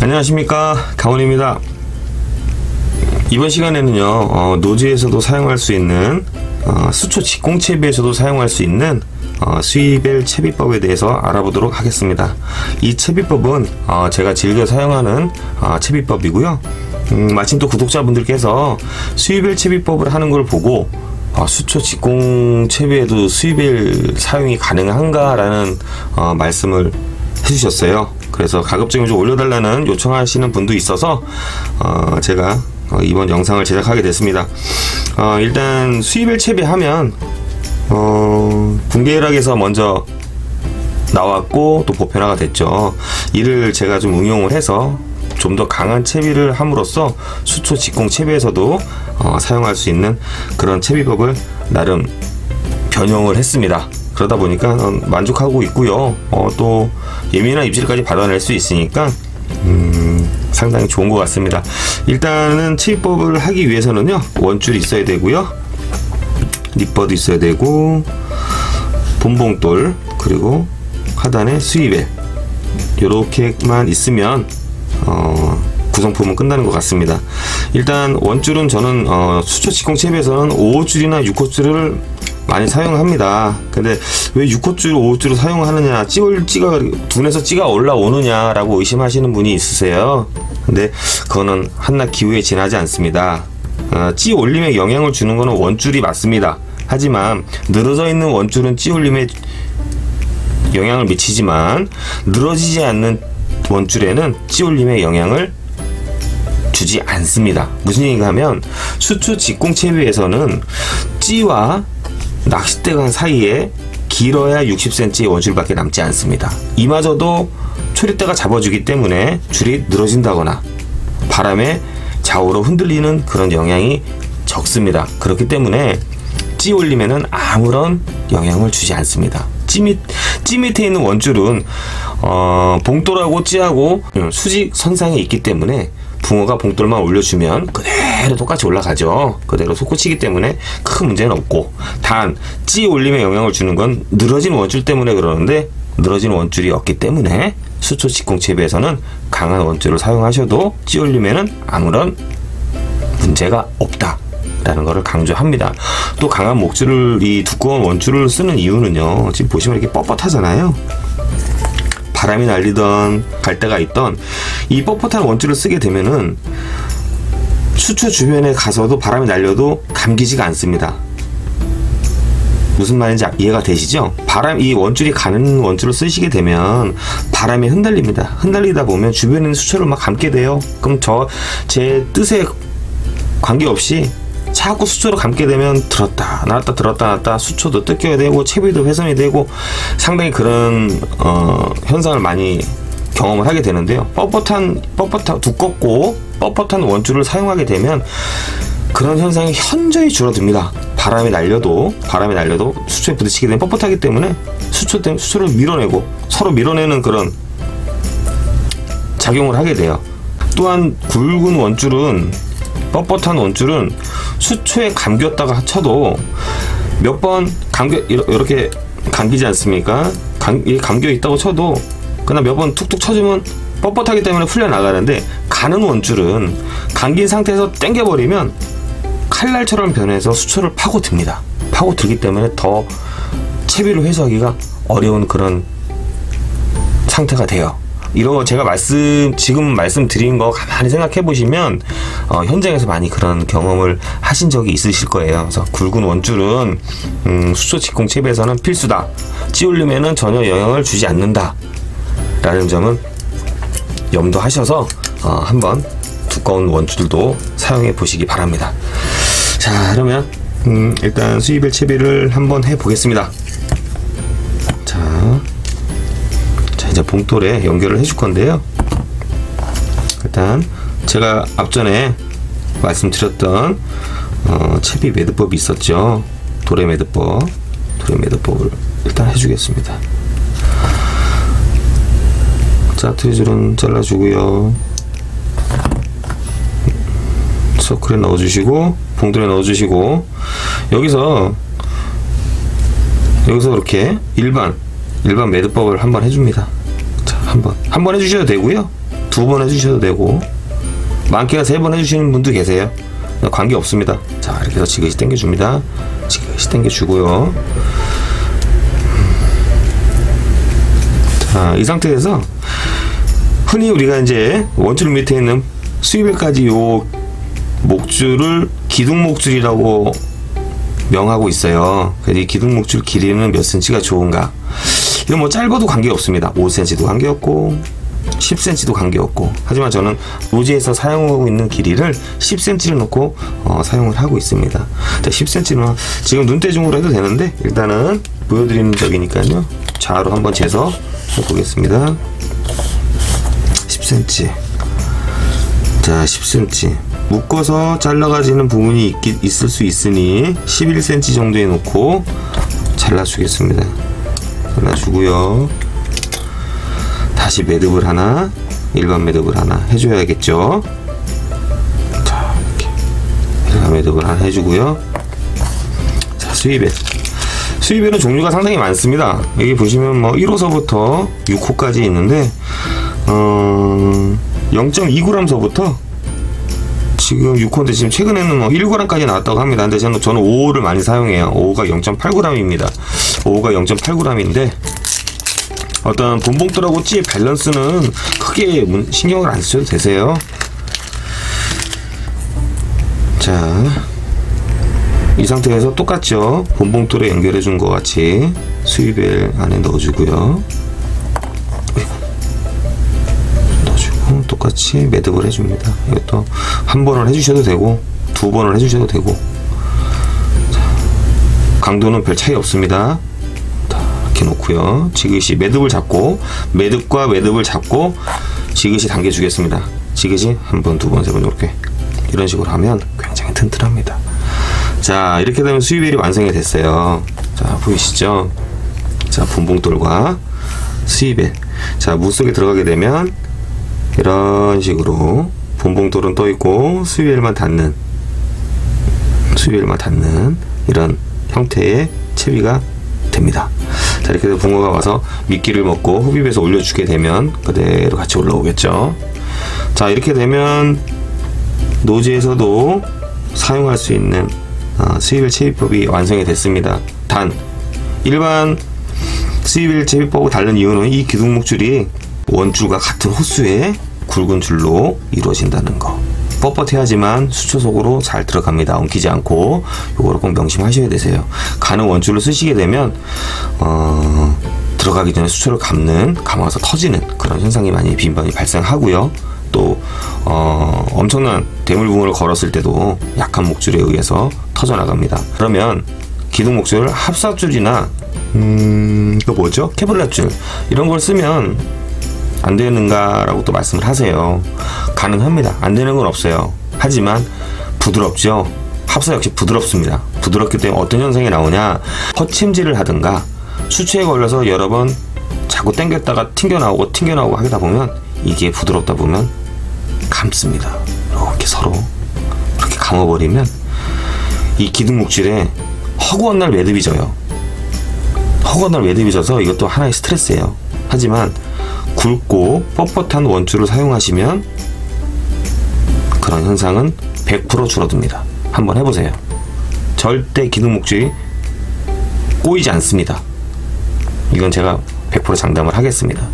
안녕하십니까, 강원입니다. 이번 시간에는요, 노지에서도 사용할 수 있는 수초 직공채비에서도 사용할 수 있는 스위벨 채비법에 대해서 알아보도록 하겠습니다. 이 채비법은 제가 즐겨 사용하는 채비법이고요. 마침 또 구독자분들께서 스위벨 채비법을 하는 걸 보고 수초 직공 채비에도 스위벨 사용이 가능한가 라는 말씀을 해주셨어요. 그래서 가급적이면 좀 올려달라는 요청하시는 분도 있어서 제가 이번 영상을 제작하게 됐습니다. 일단 스위벨 채비 하면 분계열학에서 먼저 나왔고 또 보편화가 됐죠. 이를 제가 좀 응용을 해서 좀 더 강한 채비를 함으로써 수초 직공 채비에서도 사용할 수 있는 그런 채비법을 나름 변형을 했습니다. 그러다 보니까 만족하고 있고요. 또 예민한 입질까지 받아낼 수 있으니까 상당히 좋은 것 같습니다. 일단은 채비법을 하기 위해서는요, 원줄이 있어야 되고요, 립버도 있어야 되고, 본봉돌, 그리고 하단에 스위벨, 요렇게만 있으면 구성품은 끝나는 것 같습니다. 일단 원줄은 저는 수초 직공 채비에서는 5호줄이나 6호줄을 많이 사용합니다. 근데 왜 6호줄, 5호줄을 사용하느냐, 둔에서 찌가 올라오느냐 라고 의심하시는 분이 있으세요. 근데 그거는 한낱 기후에 지나지 않습니다. 찌 올림에 영향을 주는 거는 원줄이 맞습니다. 하지만 늘어져 있는 원줄은 찌 올림에 영향을 미치지만 늘어지지 않는 원줄에는 찌 올림에 영향을 주지 않습니다. 무슨 얘기가 하면 수초 직공 채비에서는 찌와 낚싯대간 사이에 길어야 60cm의 원줄밖에 남지 않습니다. 이마저도 초리대가 잡아주기 때문에 줄이 늘어진다거나 바람에 좌우로 흔들리는 그런 영향이 적습니다. 그렇기 때문에 찌 올림에는 아무런 영향을 주지 않습니다. 찌 밑에 있는 원줄은 봉돌하고 찌하고 수직 선상에 있기 때문에 붕어가 봉돌만 올려주면 그대로 똑같이 올라가죠. 그대로 솟구치기 때문에 큰 문제는 없고, 단 찌 올림에 영향을 주는 건 늘어진 원줄 때문에 그러는데, 늘어진 원줄이 없기 때문에 수초 직공 채비에서는 강한 원줄을 사용하셔도 찌 올림에는 아무런 문제가 없다 라는 것을 강조합니다. 또 강한 목줄을, 이 두꺼운 원줄을 쓰는 이유는요, 지금 보시면 이렇게 뻣뻣하잖아요. 바람이 날리던 갈대가 있던 이 뻣뻣한 원줄을 쓰게 되면은 수초 주변에 가서도 바람이 날려도 감기지가 않습니다. 무슨 말인지 이해가 되시죠? 이 원줄이 가는 원줄을 쓰시게 되면 바람에 흔들립니다. 흔들리다 보면 주변에 있는 수초를 막 감게 돼요. 그럼 제 뜻에 관계없이 자꾸 수초로 감게 되면 들었다 놨다 수초도 뜯겨야 되고 채비도 훼손이 되고 상당히 그런 현상을 많이 경험을 하게 되는데요. 두껍고 뻣뻣한 원줄을 사용하게 되면 그런 현상이 현저히 줄어듭니다. 바람이 날려도 수초에 부딪히게 되면 뻣뻣하기 때문에 수초를 밀어내고 서로 밀어내는 그런 작용을 하게 돼요. 또한 굵은 원줄은, 뻣뻣한 원줄은 수초에 감겼다가 쳐도 몇 번 이렇게 감기지 않습니까? 감겨 있다고 쳐도 그냥 몇 번 툭툭 쳐주면 뻣뻣하기 때문에 풀려나가는데, 가는 원줄은 감긴 상태에서 당겨버리면 칼날처럼 변해서 수초를 파고듭니다. 파고들기 때문에 더 채비를 회수하기가 어려운 그런 상태가 돼요. 이런 거 제가 지금 말씀드린 거 가만히 생각해 보시면 현장에서 많이 그런 경험을 하신 적이 있으실 거예요. 그래서 굵은 원줄은 수초 직공 채비에서는 필수다. 찌 올림에는 전혀 영향을 주지 않는다 라는 점은 염두하셔서 한번 두꺼운 원줄도 사용해 보시기 바랍니다. 자, 그러면 일단 스위벨 채비를 한번 해 보겠습니다. 자, 이제 봉돌에 연결을 해줄 건데요. 일단 제가 앞전에 말씀드렸던 채비 매듭법이 있었죠. 도래 매듭법을 일단 해주겠습니다. 자, 트리줄은 잘라주고요. 서클에 넣어주시고 봉돌에 넣어주시고, 여기서 이렇게 일반 매듭법을 한번 해줍니다. 자, 한번 해주셔도 되고요. 2번 해주셔도 되고, 많게는 3번 해주시는 분도 계세요. 관계 없습니다. 자, 이렇게 해서 지그시 당겨줍니다. 지그시 당겨주고요. 자, 이 상태에서 흔히 우리가 이제 원줄 밑에 있는 수입벨까지 요 목줄을 기둥목줄이라고 명하고 있어요. 그래서 이 기둥목줄 길이는 몇 cm가 좋은가? 이건 뭐 짧아도 관계없습니다. 5cm도 관계없고 10cm도 관계없고. 하지만 저는 노지에서 사용하고 있는 길이를 10cm를 놓고 사용을 하고 있습니다. 자, 10cm는 지금 눈대중으로 해도 되는데 일단은 보여드리는 적이니까요. 좌로 한번 재서 해보겠습니다. 10cm. 자, 10cm. 묶어서 잘라가지는 부분이 있을 수 있으니 11cm 정도에 놓고 잘라주겠습니다. 잘라주고요. 다시 매듭을 하나, 일반 매듭을 하나 해줘야겠죠. 자, 이렇게 일반 매듭을 하나 해주고요. 자, 수입벨. 수입벨은 종류가 상당히 많습니다. 여기 보시면 뭐 1호서부터 6호까지 있는데 0.2g서부터 지금 6호인데 지금 최근에는 뭐 1g까지 나왔다고 합니다. 근데 저는 5호를 많이 사용해요. 5호가 0.8g입니다. 5호가 0.8g인데 어떤 본봉돌하고 찌의 밸런스는 크게 신경을 안 쓰셔도 되세요. 자, 이 상태에서 똑같죠. 본봉돌에 연결해 준 것 같이 수입벨 안에 넣어주고요. 넣어주고 똑같이 매듭을 해줍니다. 이것도 한 번을 해주셔도 되고 2번을 해주셔도 되고. 자, 강도는 별 차이 없습니다. 이렇게 놓고요. 지그시 매듭을 잡고 매듭과 매듭을 잡고 지그시 당겨주겠습니다. 지그시 한 번, 2번, 3번 이렇게 이런 식으로 하면 굉장히 튼튼합니다. 자, 이렇게 되면 수입벨이 완성이 됐어요. 자, 보이시죠? 자, 본봉돌과 수입벨. 자, 물속에 들어가게 되면 이런 식으로 본봉돌은 떠 있고 수입벨만 닿는 이런 형태의 채비가 됩니다. 자, 이렇게 해서 붕어가 와서 미끼를 먹고 흡입해서 올려주게 되면 그대로 같이 올라오겠죠. 자, 이렇게 되면 노지에서도 사용할 수 있는 수입벨 채비법이 완성이 됐습니다. 단 일반 수입벨 채비법하고 다른 이유는 이 기둥목줄이 원줄과 같은 호수의 굵은 줄로 이루어진다는 거. 뻣뻣해야지만 수초 속으로 잘 들어갑니다. 엉키지 않고. 요거를 꼭 명심하셔야 되세요. 가는 원줄을 쓰시게 되면 들어가기 전에 수초를 감아서 터지는 그런 현상이 많이 빈번히 발생하고요. 또 엄청난 대물붕어를 걸었을 때도 약한 목줄에 의해서 터져나갑니다. 그러면 기둥목줄 합사줄이나 이거 뭐죠? 케블라줄 이런 걸 쓰면 안 되는가 라고 또 말씀을 하세요. 가능합니다. 안 되는 건 없어요. 하지만 부드럽죠. 합사 역시 부드럽습니다. 부드럽기 때문에 어떤 현상이 나오냐, 허침질을 하든가 수초에 걸려서 여러 번 자꾸 당겼다가 튕겨나오고 하다 보면 이게 부드럽다 보면 감습니다. 이렇게 서로 이렇게 감아버리면 이 기둥목줄에 허구한 날 매듭이 져요. 허구한 날 매듭이 져서 이것도 하나의 스트레스예요. 하지만 굵고 뻣뻣한 원줄을 사용하시면 그런 현상은 100% 줄어듭니다. 한번 해보세요. 절대 기둥목줄이 꼬이지 않습니다. 이건 제가 100% 장담을 하겠습니다.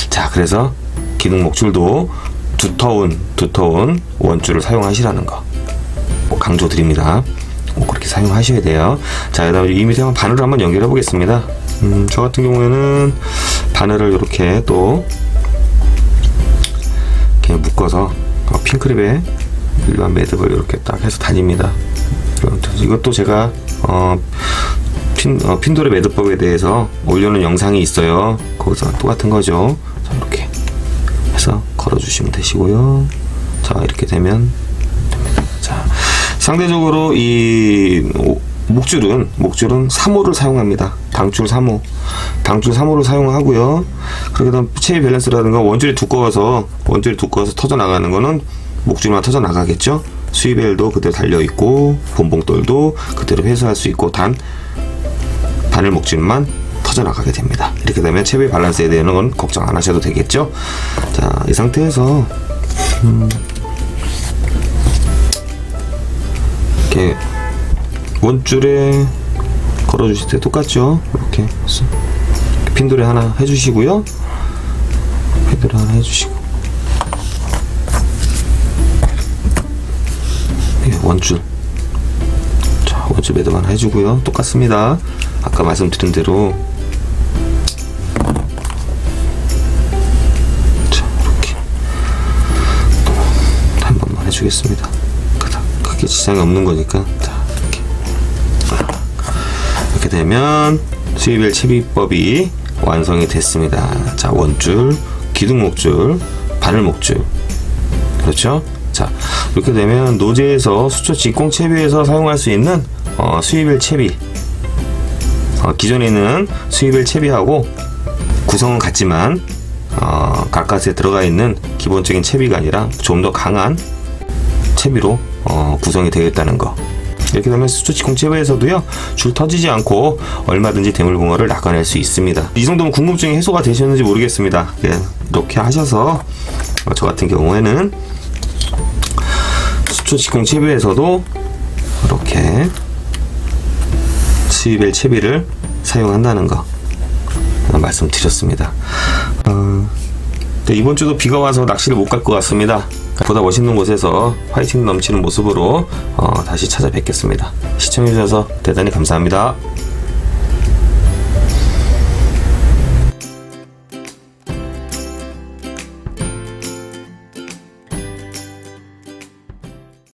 자, 그래서 기둥목줄도 두터운 원줄을 사용하시라는 거 꼭 강조드립니다. 꼭 그렇게 사용하셔야 돼요. 자, 그 다음에 이 밑에 바늘을 한번 연결해 보겠습니다. 저 같은 경우에는 바늘을 이렇게 또 이렇게 묶어서 핑크립에 일반 매듭을 이렇게 딱 해서 다닙니다. 이것도 제가 핀돌의 매듭법에 대해서 올려놓은 영상이 있어요. 거기서 똑같은 거죠. 자, 이렇게 해서 걸어주시면 되시고요. 자, 이렇게 되면 됩니다. 자, 상대적으로 이 목줄은 3호를 사용합니다. 당줄 3호를 사용하고요. 그다음 체위 밸런스라든가 원줄이 두꺼워서 터져 나가는 거는 목줄만 터져 나가겠죠. 수입벨도 그대로 달려 있고 본봉돌도 그대로 회수할 수 있고 단 바늘 목줄만 터져나가게 됩니다. 이렇게 되면 채비 밸런스에 대한 건 걱정 안 하셔도 되겠죠. 자, 이 상태에서 이렇게 원줄에 걸어주실 때 똑같죠. 이렇게 핀도레 하나 해주시고요. 핀도레 하나 해주시고, 원줄, 자, 원줄 매듭 하나 해주고요. 똑같습니다. 아까 말씀드린 대로. 자, 이렇게 또 한 번만 해주겠습니다. 크게 지장이 없는 거니까. 자, 이렇게 되면 수입벨 채비법이 완성이 됐습니다. 자, 원줄, 기둥목줄, 바늘목줄, 그렇죠? 자, 이렇게 되면 노제에서 수초 직공 채비에서 사용할 수 있는 수입벨 채비, 기존에 있는 수입벨 채비하고 구성은 같지만 가까스에 들어가 있는 기본적인 채비가 아니라 좀 더 강한 채비로 구성이 되겠다는 거. 이렇게 되면 수초 직공 채비에서도요, 줄 터지지 않고 얼마든지 대물붕어를 낚아낼 수 있습니다. 이 정도면 궁금증이 해소가 되셨는지 모르겠습니다. 예, 이렇게 하셔서 저 같은 경우에는 수초 직공 채비에서도 이렇게 수입벨 채비를 사용한다는 거 말씀드렸습니다. 이번 주도 비가 와서 낚시를 못 갈 것 같습니다. 보다 멋있는 곳에서 화이팅 넘치는 모습으로 다시 찾아뵙겠습니다. 시청해주셔서 대단히 감사합니다.